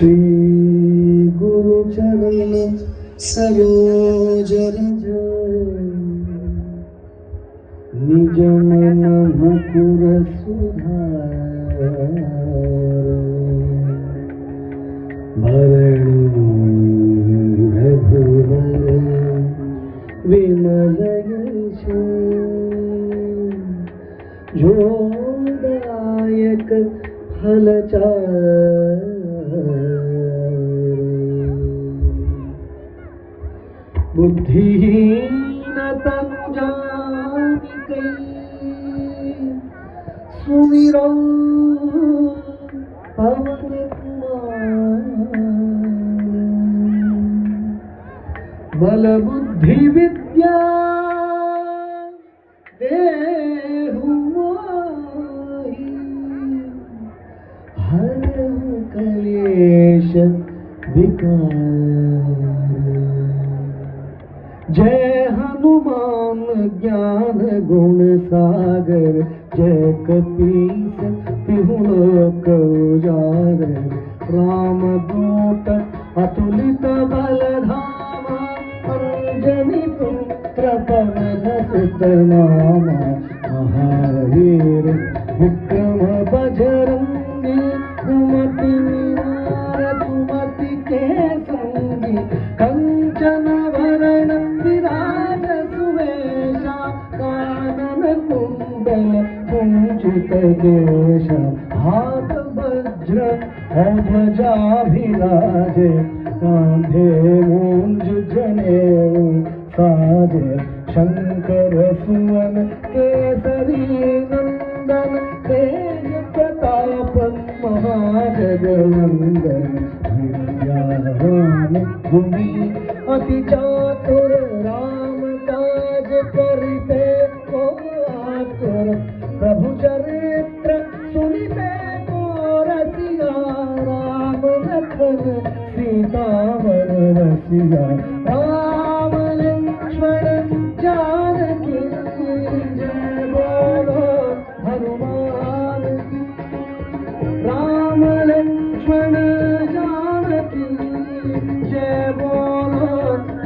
श्री गुरु चरण सरोज रज निज मन मुकुर सुधार भरणि रघुवर विमल यश जोदायक फलचार बुद्धिहीन तनु जानिकै सुमिरो पवन कुमार बल बुद्धि विद्या देहु मोहि हरहु कलेश विकार। जय हनुमान ज्ञान गुण सागर जय कपीस तिहु लोक उजागर रामदूत अतुलित बल धामा अंजनी पुत्र पवन सुत नामा महावीर विक्रम बजरंगी कुमति निवार सुमति के संगी कंचन वरण विराज सुवेशा कानन कुंडल कुंचित केश हाथ वज्र ध्वजा विराजे कांधे मूंज जनेऊ साजे शंकर सुवन केसरी नंदन तेज प्रताप महाजगवंदन विद्यावान गुणी अति चातुर राम काज करिते को आतुर प्रभु चरित्र सुनिते को रसिया राम लखन सीता वर रसिया राम लक्ष्मण जानकी जय बोलो हनुमान की राम लक्ष्मण जानकी जय बोलो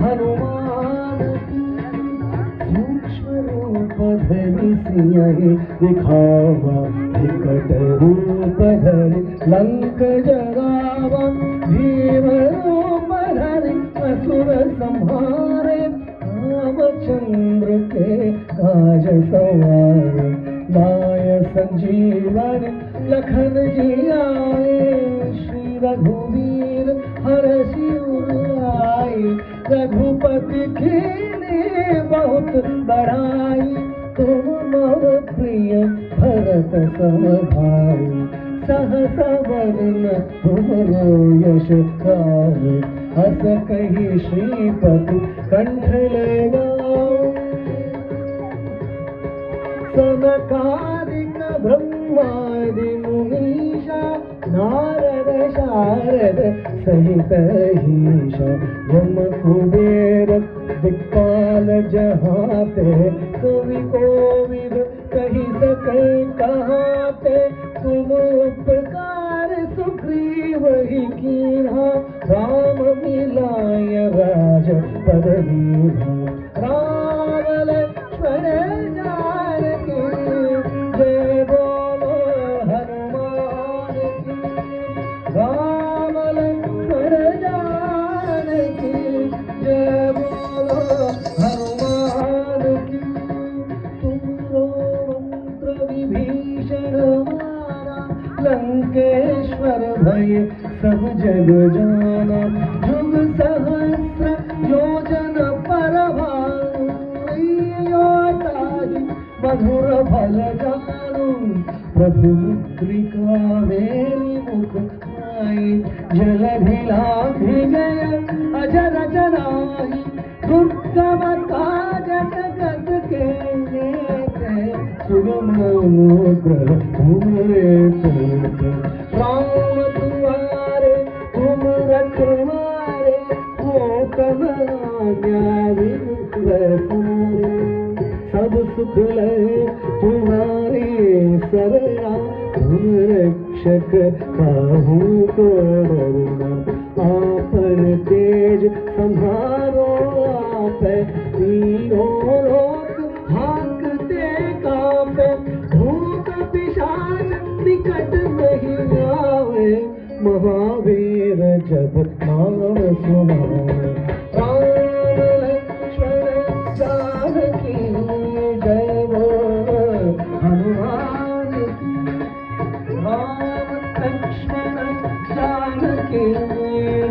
हनुमान की सूक्ष्म रूप धरि सियहि दिखावा विकट रूप धरि लंक जरावा भीम रूप धरि असुर संहारे रामचंद्र के काज सवारे लाय संजीवन लखन जी आए श्री रघुवीर हरषि उर रघुपति कीन्ही बहुत बड़ाई तुम मम प्रिय भरत सम भाई सहस वरन तुमरो यश गावे हस कहि श्रीपति कंठ लगाओ सनकादिक ब्रह्मादि मुनीषा नारद शारद सहित ईशा यम कुबेर दिक्पाल जहाते कवि कोविद कहि सके कहाते तुम उपकार सुग्रीव ही कीन्हा राम मिलाय राज पद दीन्हा राम लक्ष्मण जानकी जय बोलो हनुमान की राम लक्ष्मण जानकी जय बोलो हनुमान की तुमरो मंत्र विभीषण मारा लंकेश्वर भय सब जग जाना जुग सहस्र योजन पर मधुर फल जानू प्रभु मुद्रिका मेरी मुख आई जलधि लांघि गय अजर जनाहि दुर्गम काज जगत के लेते सुगम अनुग्रह तुमरे तेते राम तुम्हारे तुम रखवारे हो तब आज्ञा विमुख सब सुख लय तुम्हारी शरणा तुम रक्ष जनक काहू को डरना। आपन तेज संहारो आप, तीनों लोक भागते कांपे। भूत पिशाच निकट नहीं आवे, महावीर जब नाम सुनावे। राम लक्ष्मण जानकी जय बोल हनुमान की। राम लक्ष्मण जानकी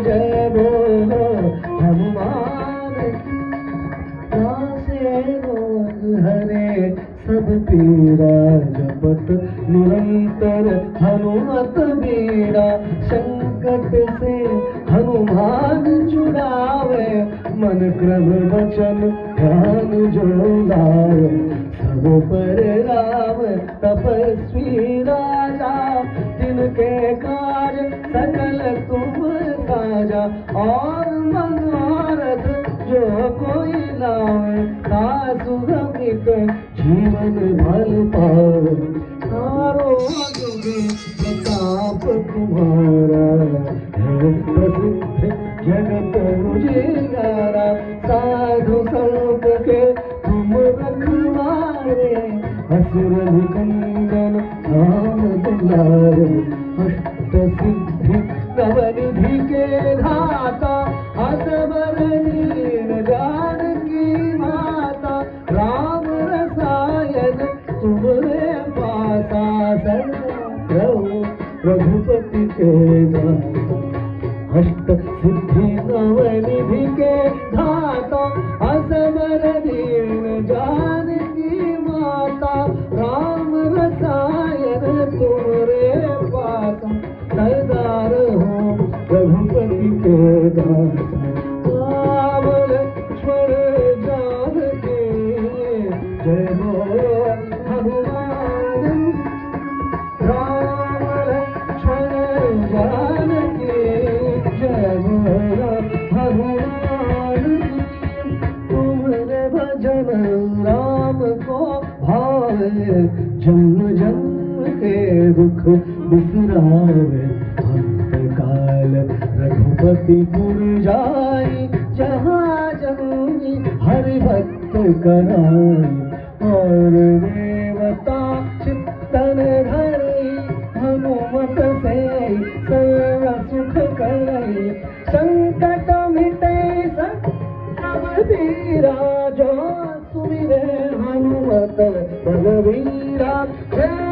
जय बोल हनुमान की। नासे रोग हरे सब पीरा, जपत निरंतर हनुमत बीरा। संकट से हनुमान छुड़ावे, मन क्रम वचन ध्यान जो लावे। सब पर राम तपस्वी राजा, तिनके काज सकल तुम साजा। और मनोरथ जो कोई लावे, तासु समित जीवन भल पावे। सारो जुग प्रताप तुम्हारा, है प्रसिद्ध जगत उजियारा। साधु संत के तुम रखवारे, असुर निकंदन राम दुलारे। अष्ट सिद्धि नवनिधि के धाता, असबर दीन जानकी माता। राम रसायन तुम्हारे पासा, सर्व रघुपति के दासा। अष्ट सिद्धि नवनिधि के धाता, असबर दीन जानकी माता। राम रसायन तुम्हारे पासा, सदा रहो रघुपति के दासा। राम लक्ष्मण जानकी जय बोल हनुमान। राम लक्ष्मण जानकी जय बोल हनुमान। तुम्हारे भजन राम को भावे, जन्म जन्म के दुख बिसरावे। अंत काल रघुपति पुर जाई, जहाँ जन्मी हरि भक्त कराई। और देवता चित्तन धरई, हनुमत से सर्व सुख करई। संकट मिटे सब पीरा, जो सुमिरे हनुमत बलवीरा। जय